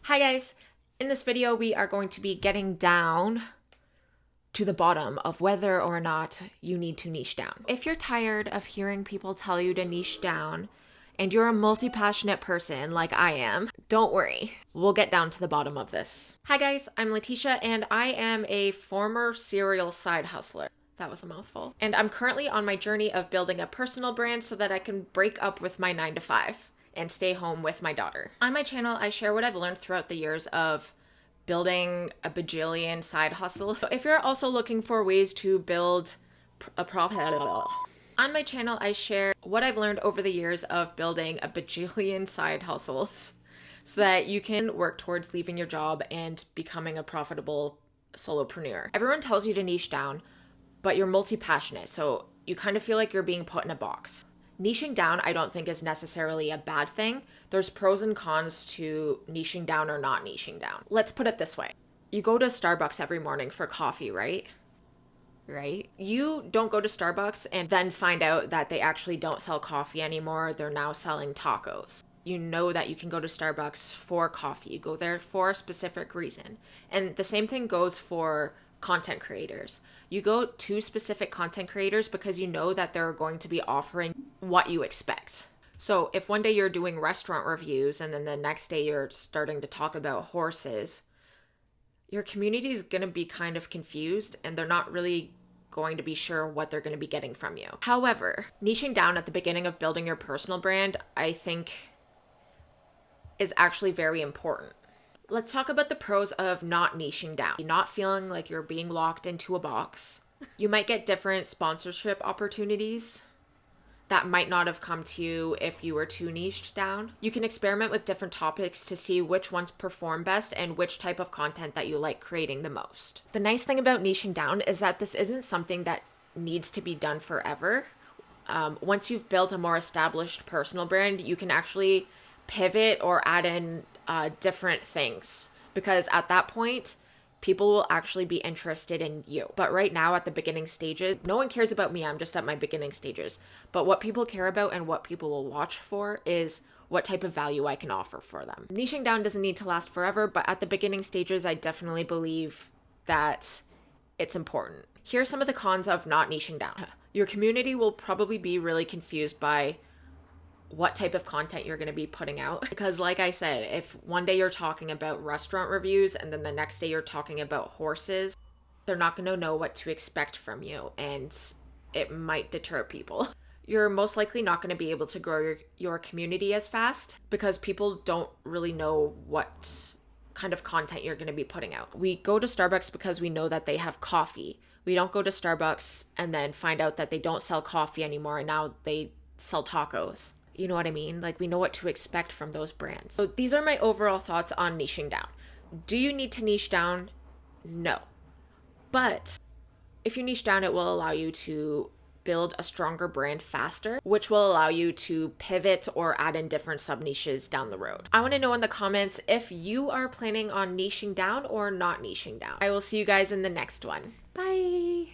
Hi guys, in this video we are going to be getting down to the bottom of whether or not you need to niche down. If you're tired of hearing people tell you to niche down and you're a multi-passionate person like I am, don't worry, we'll get down to the bottom of this. Hi guys, I'm Letitia and I am a former serial side hustler. That was a mouthful. And I'm currently on my journey of building a personal brand so that I can break up with my 9-to-5 and stay home with my daughter. On my channel, I share what I've learned throughout the years of building a bajillion side hustles. So if you're also looking for ways to build a profit, on my channel, I share what I've learned over the years of building a bajillion side hustles so that you can work towards leaving your job and becoming a profitable solopreneur. Everyone tells you to niche down, but you're multi-passionate, so you kind of feel like you're being put in a box. Niching down, I don't think is necessarily a bad thing. There's pros and cons to niching down or not niching down. Let's put it this way. You go to Starbucks every morning for coffee, right? You don't go to Starbucks and then find out that they actually don't sell coffee anymore. They're now selling tacos. You know that you can go to Starbucks for coffee. You go there for a specific reason. And the same thing goes for content creators. You go to specific content creators because you know that they're going to be offering what you expect. So if one day you're doing restaurant reviews and then the next day you're starting to talk about horses, your community is going to be kind of confused and they're not really going to be sure what they're going to be getting from you. However, niching down at the beginning of building your personal brand, I think is actually very important. Let's talk about the pros of not niching down. Not feeling like you're being locked into a box. You might get different sponsorship opportunities that might not have come to you if you were too niched down. You can experiment with different topics to see which ones perform best and which type of content that you like creating the most. The nice thing about niching down is that this isn't something that needs to be done forever. Once you've built a more established personal brand, you can actually pivot or add in different things, because at that point people will actually be interested in you. But right now at the beginning stages, no one cares about me. I'm just at my beginning stages. But what people care about and what people will watch for is what type of value I can offer for them. Niching down doesn't need to last forever, but at the beginning stages, I definitely believe that it's important. Here are some of the cons of not niching down. Your community will probably be really confused by what type of content you're going to be putting out. Because like I said, if one day you're talking about restaurant reviews and then the next day you're talking about horses, they're not going to know what to expect from you and it might deter people. You're most likely not going to be able to grow your community as fast because people don't really know what kind of content you're going to be putting out. We go to Starbucks because we know that they have coffee. We don't go to Starbucks and then find out that they don't sell coffee anymore and now they sell tacos. You know what I mean? Like, we know what to expect from those brands. So these are my overall thoughts on niching down. Do you need to niche down? No. But if you niche down, it will allow you to build a stronger brand faster, which will allow you to pivot or add in different sub niches down the road. I want to know in the comments if you are planning on niching down or not niching down. I will see you guys in the next one. Bye.